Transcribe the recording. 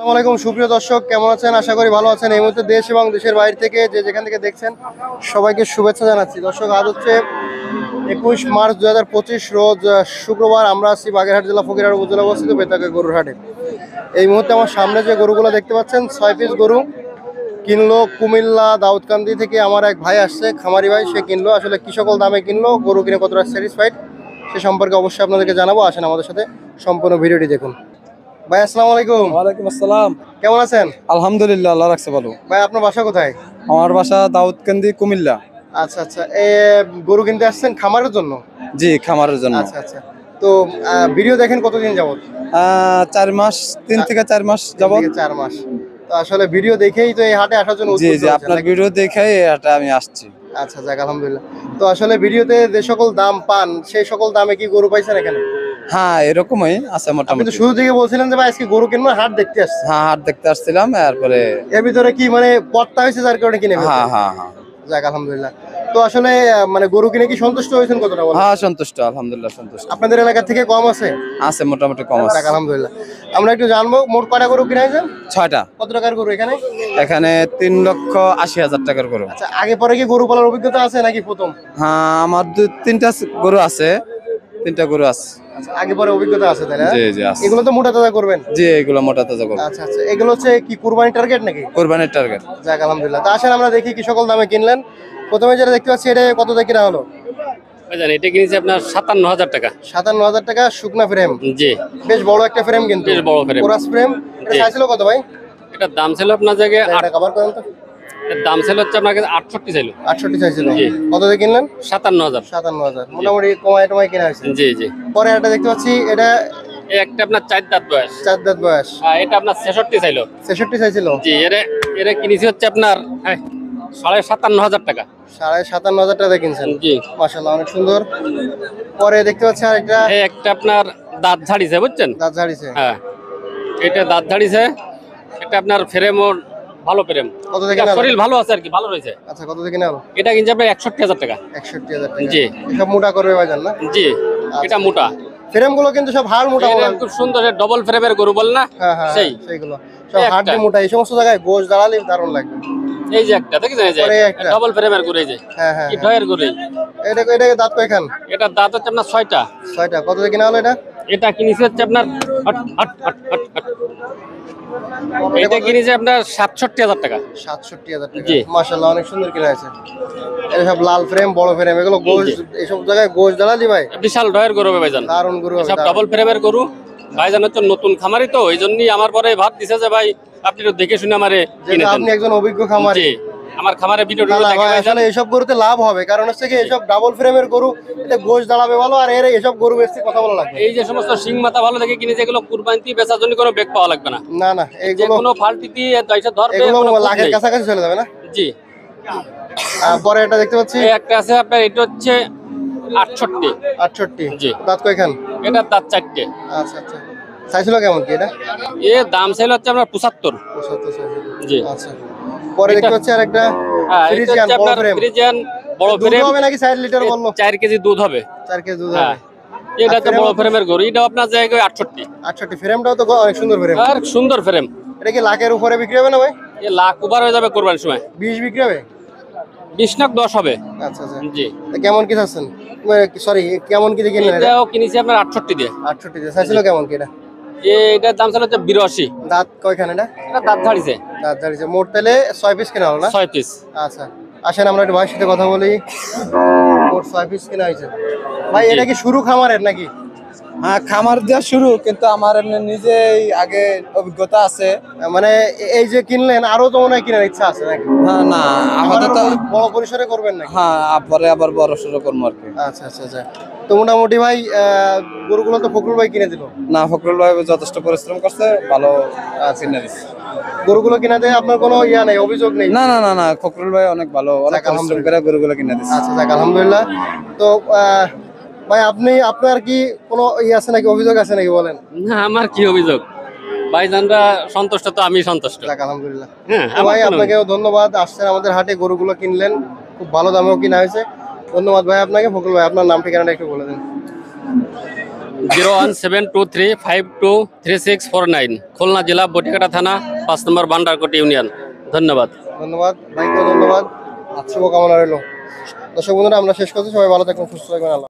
আসসালামু আলাইকুম সুপ্রিয় দর্শক, কেমন আছেন? আশা করি ভালো আছেন। এই মুহূর্তে দেশ এবং দেশের বাইরে থেকে যেখান থেকে দেখছেন সবাইকে শুভেচ্ছা জানাচ্ছি। দর্শক, আজ হচ্ছে 21 মার্চ 2025 রোজ শুক্রবার। আমরা আছি বাগেরহাট জেলা ফকিরহাট উপজেলা অবস্থিত বেতাকে গরুর হাটে। এই মুহূর্তে আমার সামনে যে গরুগুলো দেখতে পাচ্ছেন 6 পিস গরু কিনলো কুমিল্লা দাউদকান্দি থেকে। আমার এক ভাই আসছে, খামারি ভাই, সে কিনলো। আসলে কি সকল দামে কিনলো, গরু কিনে কতটা স্যাটিসফাইড সে সম্পর্কে অবশ্যই আপনাদেরকে জানাবো। আসেন আমাদের সাথে সম্পূর্ণ ভিডিওটি দেখুন। ভাই আসসালামু আলাইকুম। ওয়ালাইকুম আসসালাম। কেমন আছেন? আলহামদুলিল্লাহ, আল্লাহ রাখছে ভালো। ভাই আপনার বাসা কোথায়? আমার বাসা দাউদকান্দি, কুমিল্লা। আচ্ছা আচ্ছা, গরু কিনতে আসছেন খামারের জন্য? জি, খামারের জন্য। আচ্ছা আচ্ছা, তো ভিডিও দেখেন কতদিন যাবত? 4 মাস, 3 থেকে 4 মাস যাবত। 4 মাস। তো আসলে ভিডিও দেখেই তো এই হাটে আসার জন্য জি উদ্বুদ্ধ জি, হয়েছেন আপনার নাকি? ভিডিও দেখেই এটা আমি আসছি। আচ্ছা যাক, আলহামদুলিল্লাহ। তো আসলে ভিডিওতে যে সকল দাম পান সেই সকল দামে কি গরু পাইছেন এখানে? হ্যাঁ, এরকমই আছে আপনি তো মোটামুটি। শুরু থেকে বলছিলেন যে ভাই আজকে গরু কিনবো, হাট দেখতে আসছে। হ্যাঁ, হাট দেখতে আসছিলাম, এরপরে এর ভিতরে কি মানে পড়তা হয়েছে যার কারণে কিনে ফেলছেন? হ্যাঁ হ্যাঁ হ্যাঁ যাক আলহামদুলিল্লাহ। তো আসলে মানে গরু কিনে কি সন্তুষ্ট হয়েছেন কতটা বলেন? হ্যাঁ, সন্তুষ্ট, আলহামদুলিল্লাহ সন্তুষ্ট। আপনাদের এলাকা থেকে কম আছে? আছে মোটামুটি কম আছে। যাক আলহামদুলিল্লাহ। আমরা একটু জানবো মোট কয়টা গরু কিনেছেন? 6টা। কত টাকার গরু এখানে? এখানে 3,80,000 টাকার গরু। আচ্ছা, আগে পরে কি গরু পালার অভিজ্ঞতা আছে নাকি প্রথম? হ্যাঁ, আমার 2-3টা গরু আছে। 3টা গরু আছে। আচ্ছা, আগে পরে অভিজ্ঞতা আছে তাই না? জি জি আছে। এগুলো তো মোটা তাজা করবেন? জি, এগুলো মোটা তাজা গরু। আচ্ছা আচ্ছা, এগুলো হচ্ছে কি কুরবানি টার্গেট নাকি? কোরবানির টার্গেট। যাক আলহামদুলিল্লাহ। তা আসেন আমরা দেখি কি সকল দামে কিনলেন। প্রথমে যেটা দেখতে পাচ্ছি এটা কত দিয়ে কিনা হলো? ভাইজান এটা কিনেছি আপনার 57,000 টাকা। 57,000 টাকা শুকনা ফ্রেম। জি, বেশ বড় একটা ফ্রেম কিন্তু। বেশ বড় frame। Chorus frame. এটা জি। চাইছিল কত ভাই? এটার দাম ছিল আপনার জায়গায় এটা কভার করেন তো। এর দাম ছিল হচ্ছে আপনার কাছে 68 ছিল। 68 চাইছিল। জি। কত দিয়ে কিনলেন? 57,000। 57,000। মোটামুটি কমায় টমায় কিনা হয়েছে। জি জি। পরে একটা দেখতে পাচ্ছি এটা এই একটা আপনার 4 দাঁত বয়স। 4 দাঁত বয়স। আর এটা আপনার 66 ছিল। 66 চাইছিল। জি, এরে কিনেছি হচ্ছে আপনার 57,500 টাকা। 57,500 টাকা দিয়ে কিনছেন। জি। মাশাআল্লাহ, অনেক সুন্দর। পরে দেখতে পাচ্ছি আরেকটা এই একটা আপনার দাঁত ঝাড়িছে বুঝছেন? দাঁত ঝাড়িছে। হ্যাঁ, এটা দাঁত ঝাড়িছে। এটা আপনার ফ্রেমও ভালো ফ্রেম। কত দিয়ে কিনা হলো? শরীর ভালো আছে আর কি, ভালো রয়েছে। আচ্ছা, কত দিয়ে কিনা হলো? এটা কিনছে আপনার 61,000 টাকা। 61,000 টাকা। জি। এসব মোটা করবে ভাইজান না? জি, এটা মোটা। ফ্রেম গুলো কিন্তু সব হাড় মোটা মোটা। ফ্রেম খুব সুন্দর, ডবল ফ্রেমের গরু বল না? হ্যাঁ হ্যাঁ, সেই সেইগুলো সব এই হাড় একটা। দিয়ে মোটা। এই সমস্ত জায়গায় গোশ দাঁড়ালে দারুণ লাগবে। এই যে একটা দেখেছেন, এই যে পরে একটা। ডবল ফ্রেমের গরু, এই যে হ্যাঁ হ্যাঁ কি ঢয়ের গরু। এটা এটা দাঁত কয়খান? এটা দাঁত হচ্ছে আপনার 6টা। 6টা। কত দিয়ে কিনা হলো এটা? এটা কিনেছে হচ্ছে আপনার hot, hot, hot, hot, hot. এটা কিনেছে আপনার 67,000 টাকা। 67,000 টাকা। জি। মাশাআল্লাহ, অনেক সুন্দর কিনা আছে। এটা সব লাল ফ্রেম, বড় ফ্রেম, এগুলো গোশ। জি। এইসব জায়গায় গোশ দাঁড়ালি ভাই বিশাল ঢয়ের গরু হবে ভাইজান। দারুণ গরু হবে। সব দারুণ। ডবল ফ্রেমের গরু। ভাইজান হচ্ছে নতুন খামারি, তো এই জন্যই আমার পরে ভাব দিছে যে ভাই আপনি একটু দেখে শুনে আমারে কিনে যেহেতু দেন। আপনি একজন অভিজ্ঞ খামারি। জি, আমার খামারে ভিডিও না না দেখে ভাই, ভাইজান। আসলে এইসব গরুতে লাভ হবে, কারণ হচ্ছে কি এসব ডাবল ফ্রেমের গরু, এতে গোশ দাঁড়াবে ভালো, আর এর এসব গরু বেশি কথা বলা লাগবে। এই যে সমস্ত সিং মাথা ভালো দেখে কিনেছে, এগুলো কুরবানি বেচার জন্য কোনো বেগ পাওয়া লাগবে না। না না, যে এইগুলো কোনো ফাল্টি দিয়ে পয়সা ধরবে, এগুলো কোনো খুঁত লাখের নেই। কাছাকাছি চলে যাবে না? জি। পরে এটা দেখতে পাচ্ছি এই একটা আছে আপনার, এটা হচ্ছে 68। 68। জি। দাঁত কয়খান? এটা দাঁত 4টে। আচ্ছা আচ্ছা, চাইছিল কেমন কি এটা? এর দাম চাইলে হচ্ছে আপনার 75। 75 চাইছিল। জি। আচ্ছা, পরে দেখতে পাচ্ছি আরেকটা হ্যাঁ, এটা ফ্রিজিয়ান হচ্ছে বড় আপনার ফ্রেম। ফ্রিজিয়ান বড় দুধ ফ্রেম। হবে নাকি 4 লিটার বললো? 4 কেজি দুধ হবে। 4 কেজি দুধ হ্যাঁ, হবে। এটা হচ্ছে আর বড় frame- ফ্রেমের গরু। এটা আপনার জায়গায় 68। 68। ফ্রেমটাও তো অনেক সুন্দর ফ্রেম। আর সুন্দর ফ্রেম। এটা কি লাখের উপরে বিক্রি হবে না ভাই? এ লাখ ওভার হয়ে যাবে কোরবানির সময়। 20 বিক্রি হবে? 20 না 10 হবে। আচ্ছা আচ্ছা। জি। তা কেমন কি চাচ্ছেন? সরি, কেমন কি দিয়ে কিনলেন এটা? এটাও কিনেছি আপনার 68 দিয়ে। 68 দিয়ে চাইছিল কেমন কি এটা? এটার দাম ছিল হচ্ছে 82। দাঁত কয়খান এটা? এটা দাঁত ঝাড়িছে। দাঁত দাঁড়িয়েছে। মোট তাহলে 6 পিস কেনা হলো না? 6 পিস। আচ্ছা, আসেন আমরা একটু ভাইয়ের সাথে কথা বলি। মোট 6 পিস কেনা হয়েছে। ভাই এটা কি শুরু খামারের নাকি? হ্যাঁ, খামার দেওয়া শুরু, কিন্তু আমার এমনি নিজেই আগে অভিজ্ঞতা আছে। মানে এই যে কিনলেন, আরো তো মনে হয় কেনার ইচ্ছা আছে নাকি? না না, আপাতত বড় পরিসরে করবেন নাকি? হ্যাঁ, পরে আবার বড় সড়ো করবো আর কি। আচ্ছা আচ্ছা আচ্ছা। তো মোটামুটি ভাই গরুগুলো তো ফখরুল ভাই কিনে দিল। না, ফখরুল ভাই যথেষ্ট পরিশ্রম করছে, ভালো কিনে দিচ্ছে। গরুগুলো কিনাতে আপনার কোনো ইয়া নেই, অভিযোগ নেই? না না না না, ফখরুল ভাই অনেক ভালো, অনেক যাক, পরিশ্রম করে গরুগুলো কিনে দিচ্ছে। আচ্ছা যাক, আলহামদুলিল্লাহ। তো ভাই আপনার কি কোনো ইয়ে আছে নাকি, অভিযোগ আছে নাকি বলেন? না, আমার কি অভিযোগ? ভাইজানরা সন্তুষ্ট তো আমি সন্তুষ্ট। যাক আলহামদুলিল্লাহ। হ্যাঁ, তো ভাই আপনাকেও ধন্যবাদ, আসছেন আমাদের হাটে, গরুগুলো কিনলেন, খুব ভালো দামেও কিনা হয়েছে। ধন্যবাদ ভাই আপনাকে। ফখরুল ভাই, আপনার নাম ঠিকানাটা একটু বলে দেন। 01723523649, খুলনা জেলা বটিকাটা থানা 5 নম্বর বান্ডারকোট ইউনিয়ন। ধন্যবাদ। ধন্যবাদ ভাইকে, ধন্যবাদ। শুভকামনা রইল। দর্শক বন্ধুরা, আমরা শেষ করছি। সবাই ভালো থাকুন, সুস্থ থাকবেন। আল্লাহ।